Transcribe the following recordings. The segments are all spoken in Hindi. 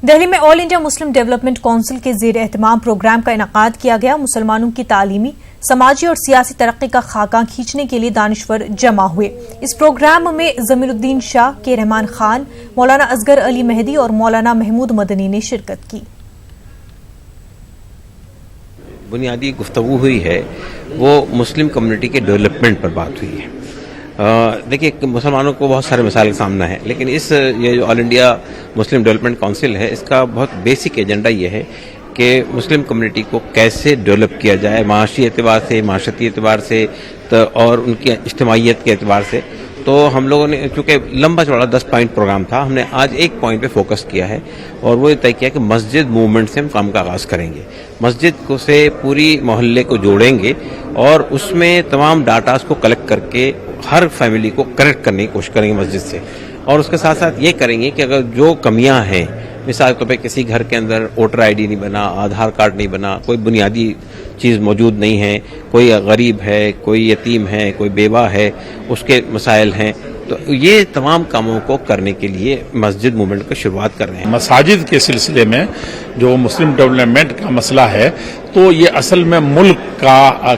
दिल्ली में all India Muslim development council के ज़ेर एहतमाम प्रोग्राम का इनेकाद किया गया। मुसलमानों की तालीमी, समाजी और सियासी तरक्की का खाका खींचने के लिए दानिश्वर जमा हुए। इस प्रोग्राम में जमीरुद्दीन शाह, के रहमान खान, मौलाना असगर अली मेहदी और मौलाना महमूद मदनी ने शिरकत की। बुनियादी गुफ्तगू हुई है वो मुस्लिम कम्युनिटी के डेवलपमेंट पर बात हुई है। देखिए, मुसलमानों को बहुत सारे मसाइल का सामना है, लेकिन ये जो all India Muslim development council है, इसका बहुत बेसिक एजेंडा ये है कि मुस्लिम कम्युनिटी को कैसे डेवलप किया जाए, माशी एतबार से, माशरती एतबार से और उनकी इज्तिमाइयत के एतबार से। तो हम लोगों ने, चूँकि लंबा चौड़ा 10 पॉइंट प्रोग्राम था, हमने आज एक पॉइंट पे फोकस किया है और वो तय किया कि मस्जिद मूवमेंट से हम काम का आगाज़ करेंगे। मस्जिद को से पूरी मोहल्ले को जोड़ेंगे और उसमें तमाम डाटास को कलेक्ट करके हर फैमिली को कनेक्ट करने की कोशिश करेंगे मस्जिद से। और उसके साथ साथ ये करेंगे कि अगर जो कमियां हैं, मिसाल के तौर पर किसी घर के अंदर वोटर आईडी नहीं बना, आधार कार्ड नहीं बना, कोई बुनियादी चीज़ मौजूद नहीं है, कोई गरीब है, कोई यतीम है, कोई बेवा है, उसके मसाइल हैं, तो ये तमाम कामों को करने के लिए मस्जिद मूवमेंट की शुरुआत कर रहे हैं। मसाजिद के सिलसिले में जो मुस्लिम डेवलपमेंट का मसला है, तो ये असल में मुल्क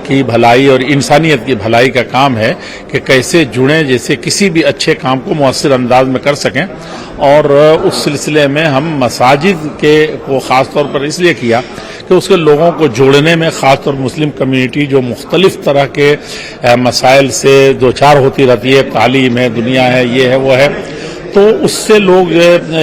की भलाई और इंसानियत की भलाई का काम है कि कैसे जुड़ें, जैसे किसी भी अच्छे काम को मुअस्सिर अंदाज में कर सकें। और उस सिलसिले में हम मसाजिद को ख़ास तौर पर इसलिए किया कि उसके लोगों को जोड़ने में, ख़ास तौर मुस्लिम कम्युनिटी जो मुख्तलिफ तरह के मसाइल से दो चार होती रहती है, तालीम है, दुनिया है, ये है, वो है, तो उससे लोग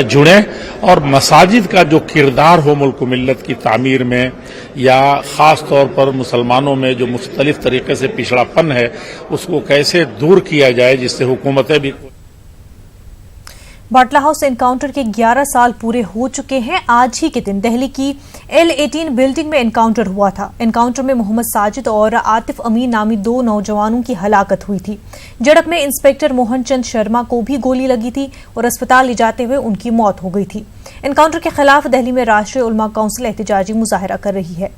जुड़ें और मसाजिद का जो किरदार हो मुल्क मिल्लत की तामीर में, या ख़ास तौर पर मुसलमानों में जो मुख्तलिफ तरीके से पिछड़ापन है, उसको कैसे दूर किया जाए, जिससे हुकूमतें भी। बाटला हाउस एनकाउंटर के 11 साल पूरे हो चुके हैं। आज ही के दिन दिल्ली की L18 बिल्डिंग में एनकाउंटर हुआ था। एनकाउंटर में मोहम्मद साजिद और आतिफ अमीन नामी 2 नौजवानों की हलाकत हुई थी। झड़प में इंस्पेक्टर मोहन चंद शर्मा को भी गोली लगी थी और अस्पताल ले जाते हुए उनकी मौत हो गई थी। एनकाउंटर के खिलाफ दिल्ली में राष्ट्रीय उलमा काउंसिल एहतजाजी मुजाहरा कर रही है।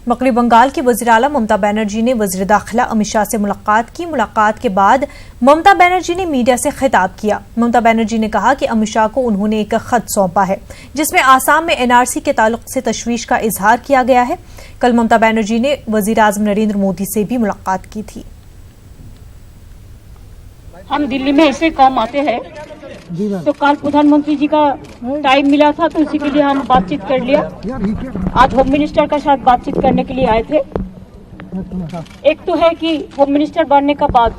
मगरबी बंगाल की वज़ीर आला ममता बनर्जी ने वज़ीर दाखिला अमित शाह से मुलाकात की। मुलाकात के बाद ममता बनर्जी ने मीडिया से खिताब किया। ममता बनर्जी ने कहा कि अमित शाह को उन्होंने एक खत सौंपा है जिसमें आसाम में NRC के ताल्लुक से तशवीश का इजहार किया गया है। कल ममता बनर्जी ने वज़ीर आज़म नरेंद्र मोदी से भी मुलाकात की थी। हम दिल्ली में ऐसे काम आते हैं, तो कल प्रधानमंत्री जी का टाइम मिला था, तो इसी के लिए हम बातचीत कर लिया। आज होम मिनिस्टर का साथ बातचीत करने के लिए आए थे। एक तो है कि होम मिनिस्टर बनने का बाद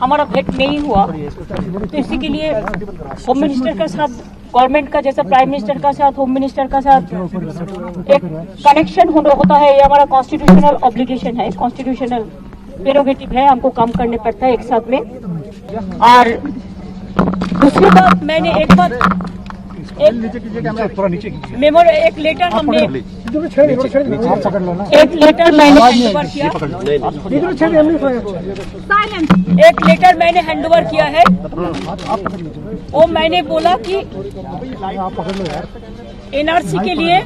हमारा भेंट नहीं हुआ, तो इसी के लिए होम मिनिस्टर का साथ, गवर्नमेंट का जैसा प्राइम मिनिस्टर का साथ होम मिनिस्टर का साथ एक कनेक्शन होता है। ये हमारा कॉन्स्टिट्यूशनल ऑब्लिगेशन है, कॉन्स्टिट्यूशनल प्रेरोगेटिव है, हमको काम करने पड़ता है एक साथ में। और दूसरी बात, मैंने एक बात, एक लेटर हमने एक लेटर मैंने हैंडओवर किया है। वो मैंने बोला कि NRC के लिए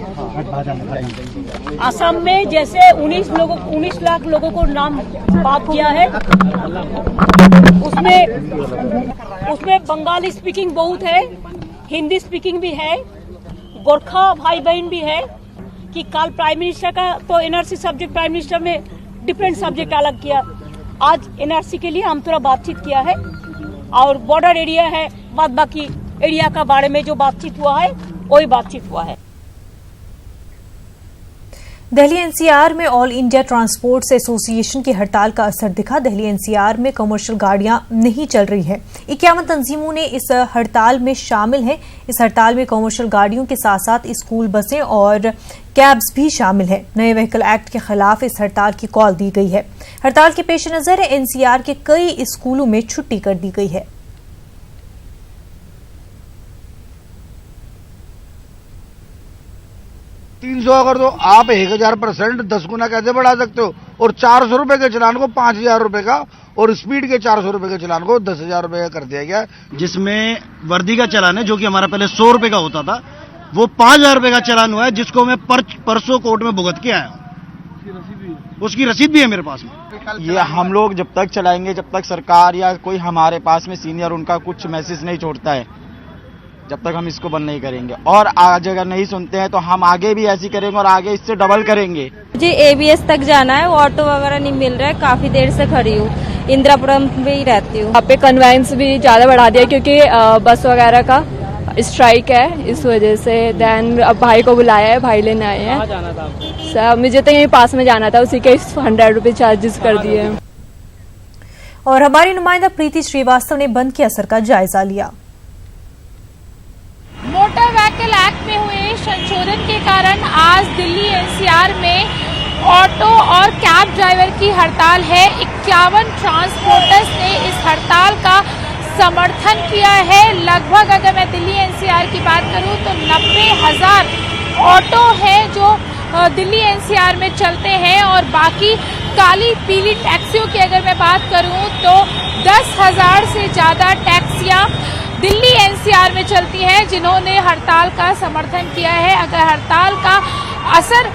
असम में जैसे 19 लाख लोगों को नाम बात किया है, उसमें बंगाली स्पीकिंग बहुत है, हिंदी स्पीकिंग भी है, गोरखा भाई बहन भी है। कि कल प्राइम मिनिस्टर का तो NRC सब्जेक्ट प्राइम मिनिस्टर में डिफरेंट सब्जेक्ट अलग किया। आज NRC के लिए हम थोड़ा बातचीत किया है और बॉर्डर एरिया है, बाद बाकी एरिया का बारे में जो बातचीत हुआ है वही बातचीत हुआ है। दिल्ली NCR में ऑल इंडिया ट्रांसपोर्ट्स एसोसिएशन की हड़ताल का असर दिखा। दिल्ली NCR में कमर्शियल गाड़ियां नहीं चल रही हैं। 51 तंजीमों ने इस हड़ताल में शामिल हैं। इस हड़ताल में कमर्शियल गाड़ियों के साथ साथ स्कूल बसें और कैब्स भी शामिल हैं। नए व्हीकल एक्ट के खिलाफ इस हड़ताल की कॉल दी गई है। हड़ताल के पेश नजर NCR के कई स्कूलों में छुट्टी कर दी गई है। 300 अगर तो आप 1000% 10 गुना कैसे बढ़ा सकते हो? और 400 रुपए के चलान को 5000 रुपए का और स्पीड के 400 रुपए के चलान को 10,000 रुपए का कर दिया गया। जिसमें वर्दी का चलान है जो कि हमारा पहले 100 रुपए का होता था, वो 5,000 रुपए का चलान हुआ है, जिसको मैं परसों कोर्ट में भुगत के आया हूं। उसकी रसीद भी है मेरे पास में। ये हम लोग जब तक चलाएंगे, जब तक सरकार या कोई हमारे पास में सीनियर उनका कुछ मैसेज नहीं छोड़ता है, जब तक हम इसको बंद नहीं करेंगे। और आज अगर नहीं सुनते हैं तो हम आगे भी ऐसी करेंगे और आगे इससे डबल करेंगे। मुझे एबीएस तक जाना है, ऑटो वगैरह नहीं मिल रहा है, काफी देर से खड़ी हूँ, इंदिरापुरम में ही रहती हूँ। यहाँ पे कन्वेंस भी ज्यादा बढ़ा दिया क्योंकि बस वगैरह का स्ट्राइक है, इस वजह से। देन अब भाई को बुलाया है, भाई लेने आए हैं। जाना था सर, मुझे तो यहीं पास में जाना था, उसी के 100 रुपये चार्जेस कर दिए। और हमारी नुमाइंदा प्रीति श्रीवास्तव ने बंद के असर का जायजा लिया। मोटर व्हीकल एक्ट में हुए संशोधन के कारण आज दिल्ली एनसीआर में ऑटो और कैब ड्राइवर की हड़ताल है। 51 ट्रांसपोर्टर्स ने इस हड़ताल का समर्थन किया है। लगभग अगर मैं दिल्ली एनसीआर की बात करूं तो 90,000 ऑटो हैं जो दिल्ली एनसीआर में चलते हैं और बाकी काली पीली टैक्सियों की अगर मैं बात करूं तो 10,000 से ज्यादा टैक्सियां दिल्ली एनसीआर में चलती हैं जिन्होंने हड़ताल का समर्थन किया है। अगर हड़ताल का असर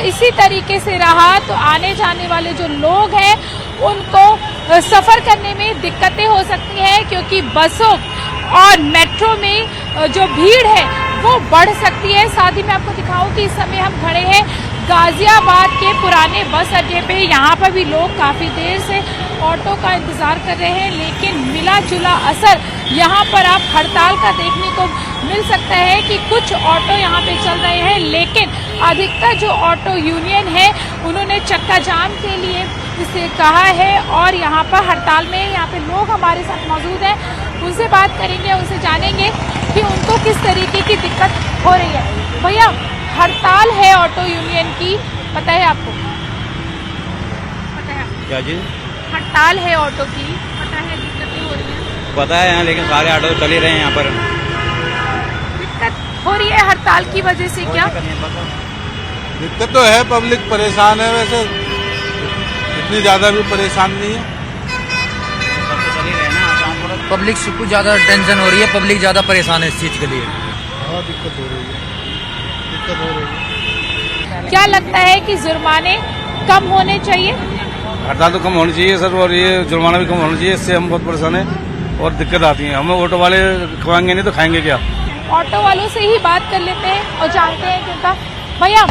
इसी तरीके से रहा तो आने जाने वाले जो लोग हैं उनको सफर करने में दिक्कतें हो सकती हैं, क्योंकि बसों और मेट्रो में जो भीड़ है वो बढ़ सकती है। साथ ही मैं आपको दिखाऊं कि इस समय हम खड़े हैं गाजियाबाद के पुराने बस अड्डे पे। यहाँ पर भी लोग काफी देर से ऑटो का इंतजार कर रहे हैं, लेकिन मिला जुला असर यहाँ पर आप हड़ताल का देखने को मिल सकता है कि कुछ ऑटो यहाँ पे चल रहे हैं, लेकिन अधिकतर जो ऑटो यूनियन है उन्होंने चक्का जाम के लिए इसे कहा है। और यहाँ पर हड़ताल में यहाँ पे लोग हमारे साथ मौजूद हैं, उनसे बात करेंगे, उनसे जानेंगे कि उनको किस तरीके की दिक्कत हो रही है। भैया, हड़ताल है ऑटो यूनियन की, पता है आपको? पता है क्या जी? हड़ताल है ऑटो की, पता है दिक्कतें हो रही हैं? पता है यहाँ, लेकिन सारे ऑटो चल ही रहे हैं यहाँ पर। दिक्कत हो रही है हड़ताल की वजह से क्या? दिक्कत तो है, पब्लिक परेशान है, वैसे इतनी ज्यादा भी परेशान नहीं है। पब्लिक से कुछ ज्यादा टेंशन हो रही है, पब्लिक ज्यादा परेशान है इस चीज के लिए। हाँ, दिक्कत हो रही है, दिक्कत हो रही है। क्या लगता है कि जुर्माने कम होने चाहिए? हड़ताल तो कम होनी चाहिए सर, और ये जुर्माना भी कम होना चाहिए, इससे हम बहुत परेशान हैं और दिक्कत आती है। हमें ऑटो वाले खवाएंगे नहीं तो खाएंगे क्या? ऑटो वालों से ही बात कर लेते हैं और जानते हैं क्योंकि भैया,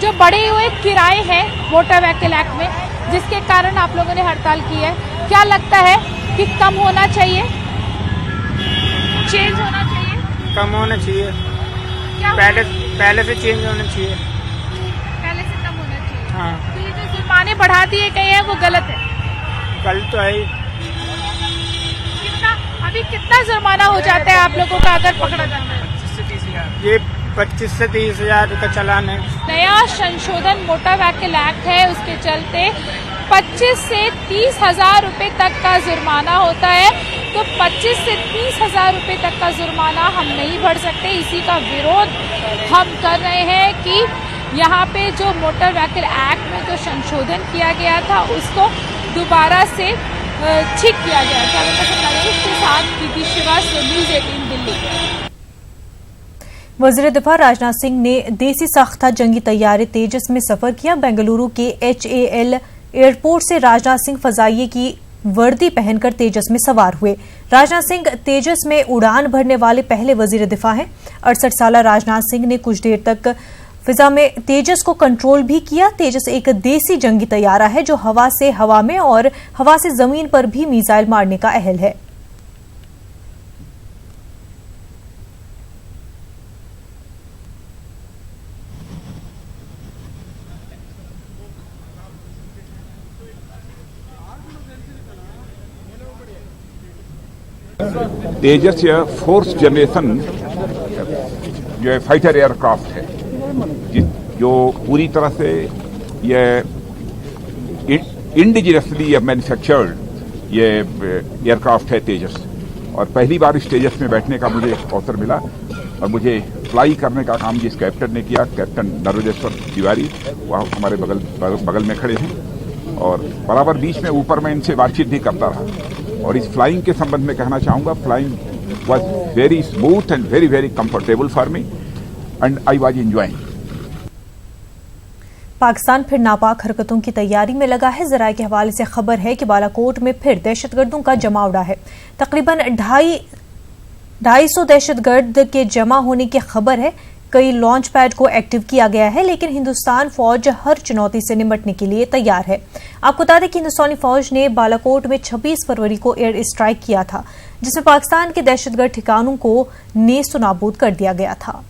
जो बढ़े हुए किराए हैं मोटर व्हीकल एक्ट में, जिसके कारण आप लोगों ने हड़ताल की है, क्या लगता है कि कम होना चाहिए, चेंज होना चाहिए? कम होना चाहिए। क्या पहले से चेंज होना चाहिए, पहले से कम होना चाहिए। हाँ। तो ये जो जुर्माने बढ़ा दिए गए हैं वो गलत है? गलत तो है ही। अभी कितना जुर्माना हो जाता है आप लोगों का अगर पकड़ा जाता है? ये 25 से 30 हजार का चालान है। नया संशोधन मोटर व्हीकल एक्ट है, उसके चलते 25 से 30 हजार रुपए तक का जुर्माना होता है। तो 25 से 30 हजार रुपए तक का जुर्माना हम नहीं भर सकते। इसी का विरोध हम कर रहे हैं कि यहाँ पे जो मोटर व्हीकल एक्ट में जो संशोधन किया गया था उसको दोबारा से ठीक किया गया। नरेश के साथ प्रीति श्रीवास्तव, न्यूज़ 18 दिल्ली। वज़ीर दिफा राजनाथ सिंह ने देसी साख्ता जंगी तैयारे तेजस में सफर किया। बेंगलुरु के HAL एयरपोर्ट से राजनाथ सिंह फजाइये की वर्दी पहनकर तेजस में सवार हुए। राजनाथ सिंह तेजस में उड़ान भरने वाले पहले वज़ीर दिफा हैं। 68 साला राजनाथ सिंह ने कुछ देर तक फिजा में तेजस को कंट्रोल भी किया। तेजस एक देसी जंगी तैयारा है जो हवा से हवा में और हवा से जमीन पर भी मिसाइल मारने का अहल है। तेजस यह 4th जनरेशन जो है फाइटर एयरक्राफ्ट है, जो पूरी तरह से यह इंडिजिनसली मैन्युफैक्चर्ड ये एयरक्राफ्ट है तेजस। और पहली बार इस तेजस में बैठने का मुझे अवसर मिला और मुझे फ्लाई करने का काम जिस कैप्टन ने किया, कैप्टन नरोजेश्वर तिवारी, वह हमारे बगल में खड़े हैं और बराबर बीच में ऊपर मैं इनसे बातचीत भी करता रहा। और इस फ्लाइंग के संबंध में कहना चाहूंगा, flying was very smooth and very very comfortable for me and I was enjoying. Pakistan फिर नापाक हरकतों की तैयारी में लगा है। ज़राए के हवाले से खबर है कि बालाकोट में फिर दहशतगर्दों का जमावड़ा है। तकरीबन 250 दहशतगर्द के जमा होने की खबर है। कई लॉन्च पैड को एक्टिव किया गया है, लेकिन हिंदुस्तान फौज हर चुनौती से निपटने के लिए तैयार है। आपको बता दें कि हिंदुस्तानी फौज ने बालाकोट में 26 फरवरी को एयर स्ट्राइक किया था, जिसमें पाकिस्तान के दहशतगर्द ठिकानों को नेस्त नाबूद कर दिया गया था।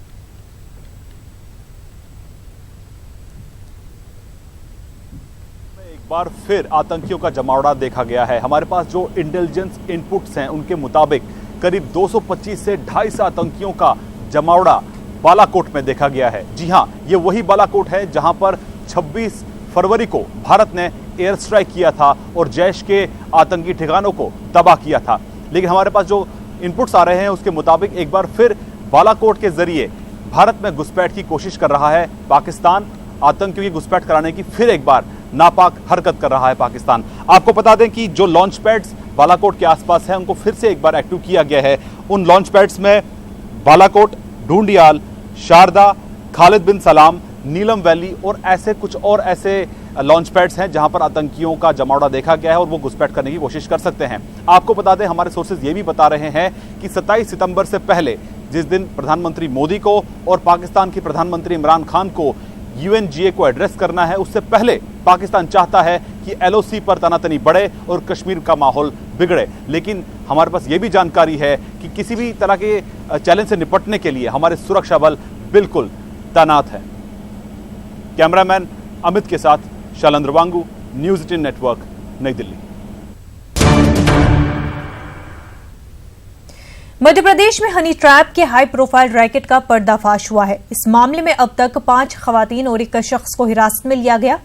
एक बार फिर आतंकियों का जमावड़ा देखा गया है। हमारे पास जो इंटेलिजेंस इनपुट्स हैं उनके मुताबिक करीब 225 से 250 आतंकियों का जमावड़ा बालाकोट में देखा गया है। जी हां, ये वही बालाकोट है जहां पर 26 फरवरी को भारत ने एयर स्ट्राइक किया था और जैश के आतंकी ठिकानों को तबाह किया था। लेकिन हमारे पास जो इनपुट्स आ रहे हैं उसके मुताबिक एक बार फिर बालाकोट के जरिए भारत में घुसपैठ की कोशिश कर रहा है पाकिस्तान। आतंकियों की घुसपैठ कराने की फिर एक बार नापाक हरकत कर रहा है पाकिस्तान। आपको बता दें कि जो लॉन्च पैड्स बालाकोट के आसपास हैं उनको फिर से एक बार एक्टिव किया गया है। उन लॉन्च पैड्स में बालाकोट, ढूंढियाल, शारदा, खालिद बिन सलाम, नीलम वैली और ऐसे लॉन्च पैड्स हैं जहां पर आतंकियों का जमावड़ा देखा गया है और वो घुसपैठ करने की कोशिश कर सकते हैं। आपको बता दें, हमारे सोर्सेज ये भी बता रहे हैं कि 27 सितंबर से पहले, जिस दिन प्रधानमंत्री मोदी को और पाकिस्तान के प्रधानमंत्री इमरान खान को UNGA को एड्रेस करना है, उससे पहले पाकिस्तान चाहता है कि LOC पर तनातनी बढ़े और कश्मीर का माहौल बिगड़े। लेकिन हमारे पास ये भी जानकारी है कि किसी भी तरह के चैलेंज से निपटने के लिए हमारे सुरक्षा बल बिल्कुल तैनात है। कैमरामैन अमित के साथ शैलेंद्र वांगू, न्यूज़ 18 नेटवर्क, नई दिल्ली। मध्य प्रदेश में हनी ट्रैप के हाई प्रोफाइल रैकेट का पर्दाफाश हुआ है। इस मामले में अब तक 5 खवातीन और एक शख्स को हिरासत में लिया गया।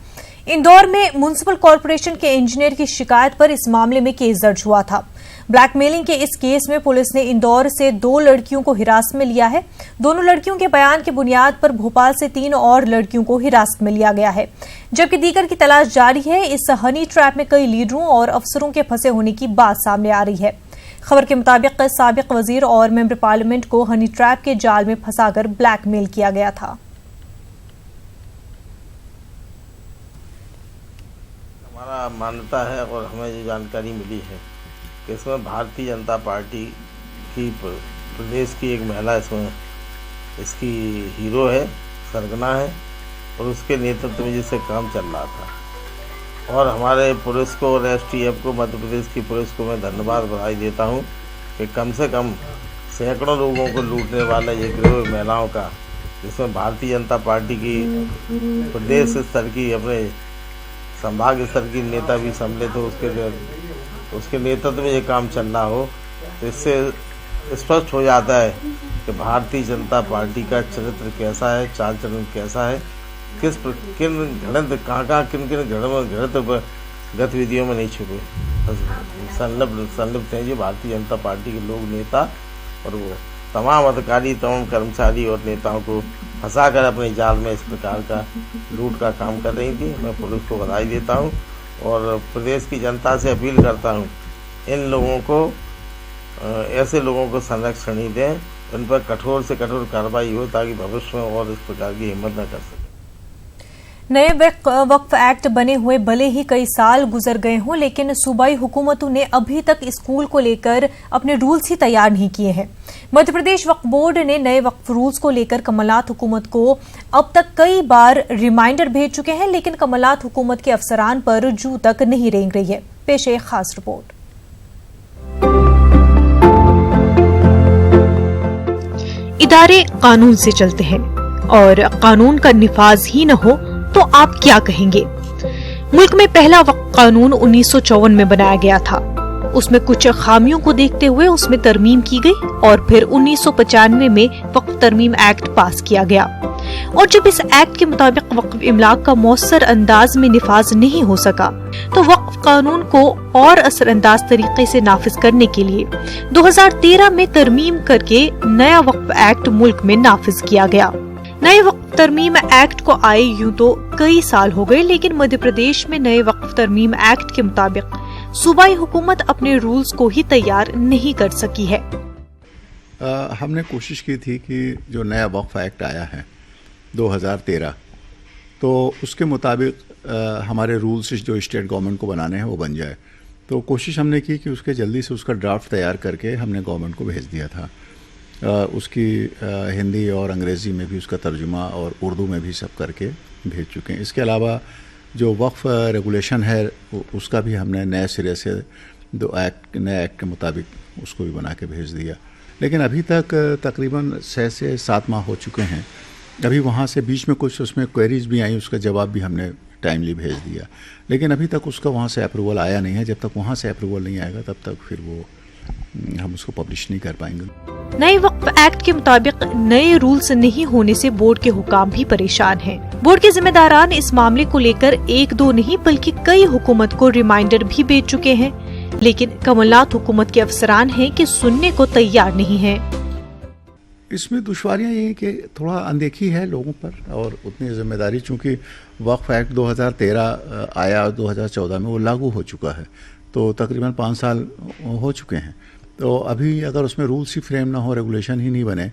इंदौर में म्युनिसिपल कॉर्पोरेशन के इंजीनियर की शिकायत पर इस मामले में केस दर्ज हुआ था। ब्लैकमेलिंग के इस केस में पुलिस ने इंदौर से 2 लड़कियों को हिरासत में लिया है। दोनों लड़कियों के बयान की बुनियाद पर भोपाल से 3 और लड़कियों को हिरासत में लिया गया है, जबकि दीगर की तलाश जारी है। इस हनी ट्रैप में कई लीडरों और अफसरों के फंसे होने की बात सामने आ रही है। खबर के मुताबिक साबिक वजीर और मेंबर पार्लियामेंट को हनी ट्रैप के जाल में फंसाकर ब्लैकमेल किया गया था। हमारा मान्यता है और हमें जो जानकारी मिली है कि इसमें भारतीय जनता पार्टी की प्रदेश की एक महिला इसमें इसकी हीरो है, सरगना है और उसके नेतृत्व में जिससे काम चल रहा था। और हमारे पुलिस को और STF को, मध्य प्रदेश की पुलिस को मैं धन्यवाद बधाई देता हूं कि कम से कम सैकड़ों लोगों को लूटने वाला ये गिरोह महिलाओं का, जिसमें भारतीय जनता पार्टी की प्रदेश स्तर की, अपने संभाग स्तर की नेता भी सम्मिलित हो, उसके नेतृत्व में ये काम चल रहा हो, तो इससे स्पष्ट हो जाता है कि भारतीय जनता पार्टी का चरित्र कैसा है, चाल चलन कैसा है, किन घृणित गतिविधियों में नहीं छुपे संलिप्त हैं जो भारतीय जनता पार्टी के लोग, नेता और वो तमाम अधिकारी, तमाम कर्मचारी और नेताओं को फंसाकर अपने जाल में इस प्रकार का लूट का काम कर रही थी। मैं पुलिस को बधाई देता हूं और प्रदेश की जनता से अपील करता हूं, इन लोगों को, ऐसे लोगों को संरक्षण ही दें, उन पर कठोर से कठोर कार्रवाई हो ताकि भविष्य में और इस प्रकार की हिम्मत न कर सके। नए वक्फ एक्ट बने हुए भले ही कई साल गुजर गए हों, लेकिन सूबाई हुकूमतों ने अभी तक स्कूल को लेकर अपने रूल्स ही तैयार नहीं किए हैं। मध्य प्रदेश वक्फ बोर्ड ने नए वक्फ रूल्स को लेकर कमलनाथ हुकूमत को अब तक कई बार रिमाइंडर भेज चुके हैं, लेकिन कमलनाथ हुकूमत के अफसरान पर जू तक नहीं रेंग रही है। पेश है खास रिपोर्ट। इदारे कानून से चलते हैं और कानून का निफाज ही न हो तो आप क्या कहेंगे। मुल्क में पहला वक्फ कानून 1954 में बनाया गया था। उसमें कुछ खामियों को देखते हुए उसमें तरमीम की गई और फिर 1995 में वक्फ तरमीम एक्ट पास किया गया। और जब इस एक्ट के मुताबिक वक्फ इमलाक का मौसर अंदाज में निफाज नहीं हो सका, तो वक्फ कानून को और असरअंदाज तरीके से नाफिज करने के लिए 2013 में तरमीम करके नया वक्फ एक्ट मुल्क में नाफिज किया गया। नए वक्फ तरमीम एक्ट को आए यूं तो कई साल हो गए, लेकिन मध्य प्रदेश में नए वक्फ तरमीम एक्ट के मुताबिक सूबाई हुकूमत अपने रूल्स को ही तैयार नहीं कर सकी है। हमने कोशिश की थी कि जो नया वक्फ एक्ट आया है 2013, तो उसके मुताबिक हमारे रूल्स जो स्टेट गवर्नमेंट को बनाने हैं वो बन जाए। तो कोशिश हमने की कि उसके जल्दी से उसका ड्राफ्ट तैयार करके हमने गवर्नमेंट को भेज दिया था। उसकी हिंदी और अंग्रेज़ी में भी उसका तर्जुमा और उर्दू में भी सब करके भेज चुके हैं। इसके अलावा जो वक्फ रेगुलेशन है उसका भी हमने नए सिरे से नए एक्ट के मुताबिक उसको भी बना के भेज दिया। लेकिन अभी तक तकरीबन 6 से 7 माह हो चुके हैं। अभी वहाँ से बीच में कुछ उसमें क्वेरीज भी आई, उसका जवाब भी हमने टाइमली भेज दिया, लेकिन अभी तक उसका वहाँ से अप्रूवल आया नहीं है। जब तक वहाँ से अप्रूवल नहीं आएगा तब तक फिर वो हम उसको पब्लिश नहीं कर पाएंगे। नए वक्फ एक्ट के मुताबिक नए रूल्स नहीं होने से बोर्ड के हुकाम भी परेशान हैं। बोर्ड के जिम्मेदारान इस मामले को लेकर 1-2 नहीं बल्कि कई हुकूमत को रिमाइंडर भी भेज चुके हैं, लेकिन कमलनाथ हुकूमत के अफसरान हैं कि सुनने को तैयार नहीं है। इसमें दुश्वारियां ये हैं कि थोड़ा अनदेखी है लोगों पर, और उतनी जिम्मेदारी, चूँकि वक्फ एक्ट 2013 आया 2014 में, वो लागू हो चुका है, तो तकरीबन 5 साल हो चुके हैं। तो अभी अगर उसमें रूल्स ही फ्रेम ना हो, रेगुलेशन ही नहीं बने,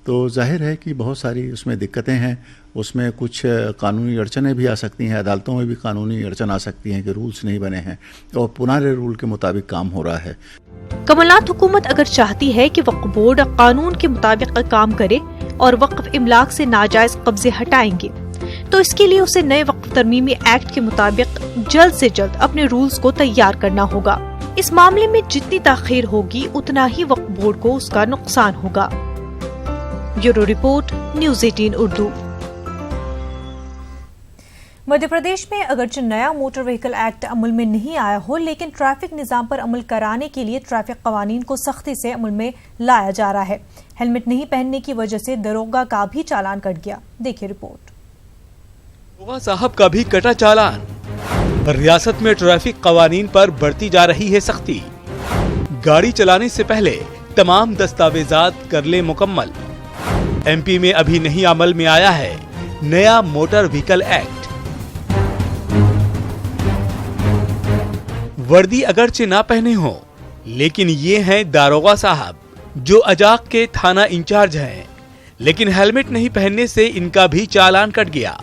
तो जाहिर है कि बहुत सारी उसमें दिक्कतें हैं। उसमें कुछ कानूनी अड़चनें भी आ सकती हैं, अदालतों में भी कानूनी अड़चन आ सकती हैं कि रूल्स नहीं बने हैं और पुराने रूल के मुताबिक काम हो रहा है। कमलनाथ हुकूमत अगर चाहती है कि वक्फ बोर्ड कानून के मुताबिक काम करे और वक्फ इमलाक से नाजायज कब्जे हटाएंगे, तो इसके लिए उसे नए वक्फ तरमीमी एक्ट के मुताबिक जल्द से जल्द अपने रूल्स को तैयार करना होगा। इस मामले में जितनी ताखीर होगी उतना ही वक्फ बोर्ड को उसका नुकसान होगा। Bureau report, news 18 Urdu. Madhya Pradesh में अगरचे नया मोटर व्हीकल एक्ट अमल में नहीं आया हो, लेकिन ट्रैफिक निजाम पर अमल कराने के लिए ट्रैफिक कवानीन को सख्ती से अमल में लाया जा रहा है। हेलमेट नहीं पहनने की वजह से दरोगा का भी चालान कट गया। देखिए रिपोर्ट। दरोगा साहब का भी कटा चालान। रियासत में ट्रैफिक कवानीन पर बढ़ती जा रही है सख्ती। गाड़ी चलाने से पहले तमाम दस्तावेजात कर ले मुकम्मल। एमपी में अभी नहीं अमल में आया है नया मोटर व्हीकल एक्ट। वर्दी अगरचे ना पहने हो, लेकिन ये हैं दारोगा साहब जो अजाक के थाना इंचार्ज हैं, लेकिन हेलमेट नहीं पहनने से इनका भी चालान कट गया।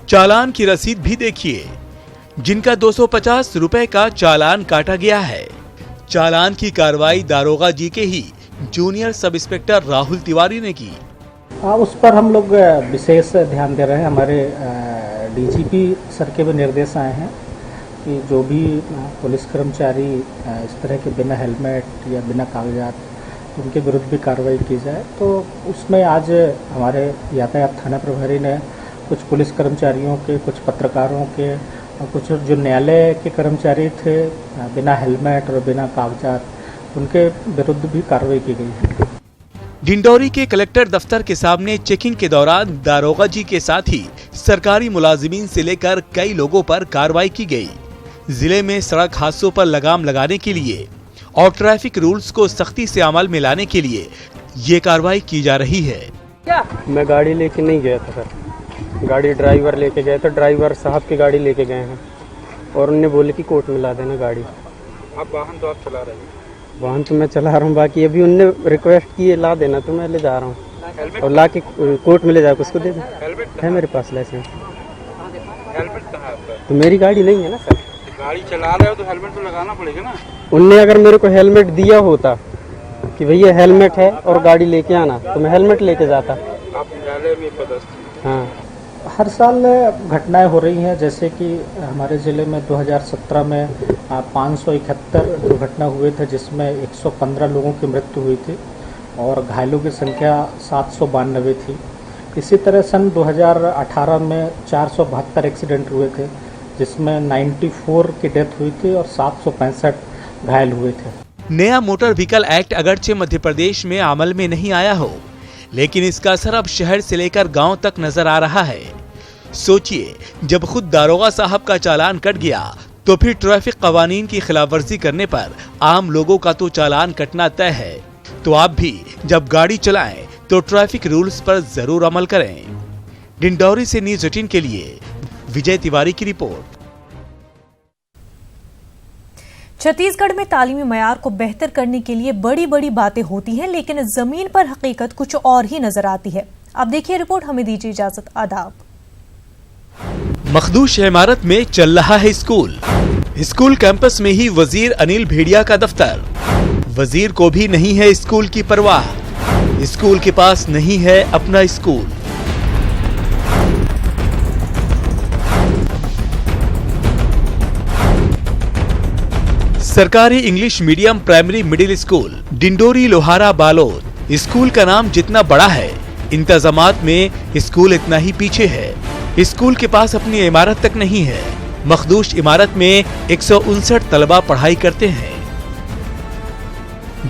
चालान की रसीद भी देखिए, जिनका 250 रुपए का चालान काटा गया है। चालान की कार्रवाई दारोगा जी के ही junior sub inspector Rahul Tiwari ने की। उस पर हम लोग विशेष ध्यान दे रहे हैं। हमारे डीजीपी सर के भी निर्देश आए हैं कि जो भी पुलिस कर्मचारी इस तरह के बिना हेलमेट या बिना कागजात, उनके विरुद्ध भी कार्रवाई की जाए। तो उसमें आज हमारे यातायात थाना प्रभारी ने कुछ पुलिस कर्मचारियों के, कुछ पत्रकारों के और कुछ जो न्यायालय के कर्मचारी थे बिना हेलमेट और बिना कागजात, उनके विरुद्ध भी कार्रवाई की गई है। डिंडौरी के कलेक्टर दफ्तर के सामने चेकिंग के दौरान दारोगा जी के साथ ही सरकारी मुलाजिमीन से लेकर कई लोगों पर कार्रवाई की गई। जिले में सड़क हादसों पर लगाम लगाने के लिए और ट्रैफिक रूल्स को सख्ती से अमल में लाने के लिए ये कार्रवाई की जा रही है। मैं गाड़ी लेके नहीं गया था सर, गाड़ी ड्राइवर लेके गए थे। ड्राइवर साहब की गाड़ी लेके गए हैं और उन्होंने बोले कि कोर्ट में ला देना गाड़ी। आप वाहन तो आप चला रहे हैं? वाहन तो मैं चला रहा हूँ, बाकी अभी उनने रिक्वेस्ट की है ला देना, तो मैं ले जा रहा हूँ और ला के कोर्ट में ले जाकर उसको दे दें। है मेरे पास लाइसेंस। हेलमेट कहाँ है आपका? तो मेरी गाड़ी नहीं है ना सर। गाड़ी चला रहे हो तो हेलमेट तो लगाना पड़ेगा ना। उनने अगर मेरे को हेलमेट दिया होता कि भैया हेलमेट है और गाड़ी लेके आना, तो मैं हेलमेट लेके जाता। आप न्यायालय में पदस्थ? हाँ। हर साल घटनाएं हो रही हैं, जैसे कि हमारे ज़िले में 2017 में 571 दुर्घटना हुए थे, जिसमें 115 लोगों की मृत्यु हुई थी और घायलों की संख्या 792 थी। इसी तरह सन 2018 में 472 एक्सीडेंट हुए थे, जिसमें 94 की डेथ हुई थी और 765 घायल हुए थे। नया मोटर व्हीकल एक्ट अगरचे मध्य प्रदेश में अमल में नहीं आया हो, लेकिन इसका असर अब शहर से लेकर गांव तक नजर आ रहा है। सोचिए, जब खुद दारोगा साहब का चालान कट गया, तो फिर ट्रैफिक कवानीन की खिलाफवर्जी करने पर आम लोगों का तो चालान कटना तय है। तो आप भी जब गाड़ी चलाएं तो ट्रैफिक रूल्स पर जरूर अमल करें। डिंडौरी से न्यूज़ 18 के लिए विजय तिवारी की रिपोर्ट। छत्तीसगढ़ में तालीमी मयार को बेहतर करने के लिए बड़ी बड़ी बातें होती हैं, लेकिन जमीन पर हकीकत कुछ और ही नजर आती है। अब देखिए रिपोर्ट। हमें दीजिए इजाजत। आदाब। मखदूश इमारत में चल रहा है स्कूल। स्कूल कैंपस में ही वजीर अनिल भेड़िया का दफ्तर। वजीर को भी नहीं है स्कूल की परवाह। स्कूल के पास नहीं है अपना स्कूल। सरकारी English medium primary middle school Dindori Lohara Balod. School का नाम जितना बड़ा है, इंतजामात में स्कूल इतना ही पीछे है। स्कूल के पास अपनी इमारत तक नहीं है। मखदूश इमारत में 159 तलबा पढ़ाई करते हैं।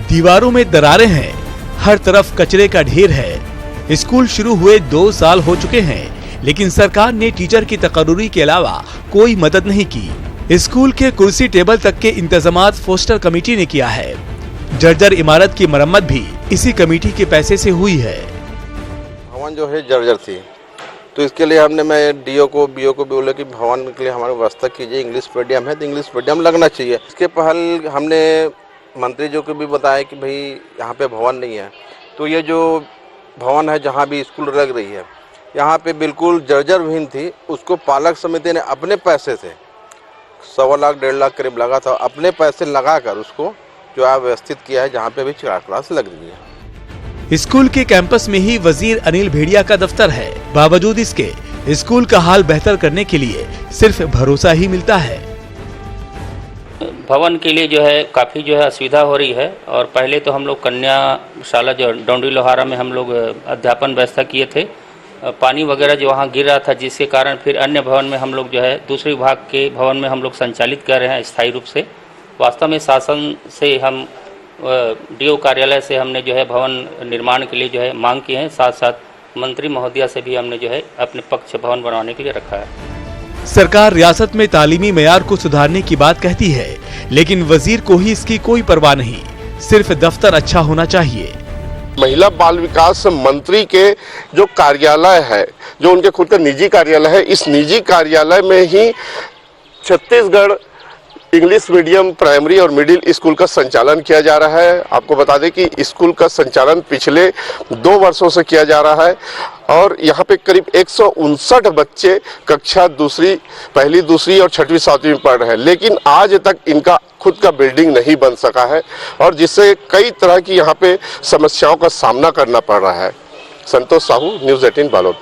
दीवारों में दरारें हैं, हर तरफ कचरे का ढेर है। स्कूल शुरू हुए 2 साल हो चुके हैं, लेकिन सरकार ने टीचर की तकर्रुरी के अलावा कोई मदद नहीं की। स्कूल के कुर्सी टेबल तक के इंतजामात फोस्टर कमेटी ने किया है। जर्जर इमारत की मरम्मत भी इसी कमेटी के पैसे से हुई है। भवन जो है जर्जर थी, तो इसके लिए मैं डीओ को बीओ को बोले कि भवन के लिए हमारी व्यवस्था कीजिए। इंग्लिश मीडियम है तो इंग्लिश मीडियम लगना चाहिए। इसके पहल हमने मंत्री जी को भी बताया कि भाई यहाँ पे भवन नहीं है, तो ये जो भवन है जहाँ भी स्कूल लग रही है, यहाँ पे बिल्कुल जर्जर विहीन थी। उसको पालक समिति ने अपने पैसे से 1.25 लाख 1.5 लाख करीब लगा था, अपने पैसे लगाकर उसको जो है व्यवस्थित किया है, जहाँ पे भी 4 क्लास लग रही है। स्कूल के कैंपस में ही वजीर अनिल भेड़िया का दफ्तर है। बावजूद इसके स्कूल का हाल बेहतर करने के लिए सिर्फ भरोसा ही मिलता है। भवन के लिए जो है काफ़ी जो है असुविधा हो रही है। और पहले तो हम लोग कन्या शाला जो डोंडी लोहारा में हम लोग अध्यापन व्यवस्था किए थे। पानी वगैरह जो वहाँ गिर रहा था, जिसके कारण फिर अन्य भवन में हम लोग जो है दूसरे विभाग के भवन में हम लोग संचालित कर रहे हैं स्थायी रूप से। वास्तव में शासन से हम डीओ कार्यालय से हमने जो है भवन निर्माण के लिए जो है मांग की है। साथ साथ मंत्री महोदया से भी हमने जो है अपने पक्ष भवन बनवाने के लिए रखा है। सरकार रियासत में तालीमी मेयार को सुधारने की बात कहती है, लेकिन वजीर को ही इसकी कोई परवाह नहीं। सिर्फ दफ्तर अच्छा होना चाहिए। महिला बाल विकास मंत्री के जो कार्यालय है, जो उनके खुद का निजी कार्यालय है, इस निजी कार्यालय में ही छत्तीसगढ़ इंग्लिश मीडियम प्राइमरी और मिडिल स्कूल का संचालन किया जा रहा है। आपको बता दें कि स्कूल का संचालन पिछले 2 वर्षों से किया जा रहा है और यहाँ पे करीब 159 बच्चे कक्षा पहली, दूसरी और 6वीं 7वीं में पढ़ रहे हैं, लेकिन आज तक इनका खुद का बिल्डिंग नहीं बन सका है और जिससे कई तरह की यहाँ पे समस्याओं का सामना करना पड़ रहा है। संतोष साहू, न्यूज़ 18 बालोद।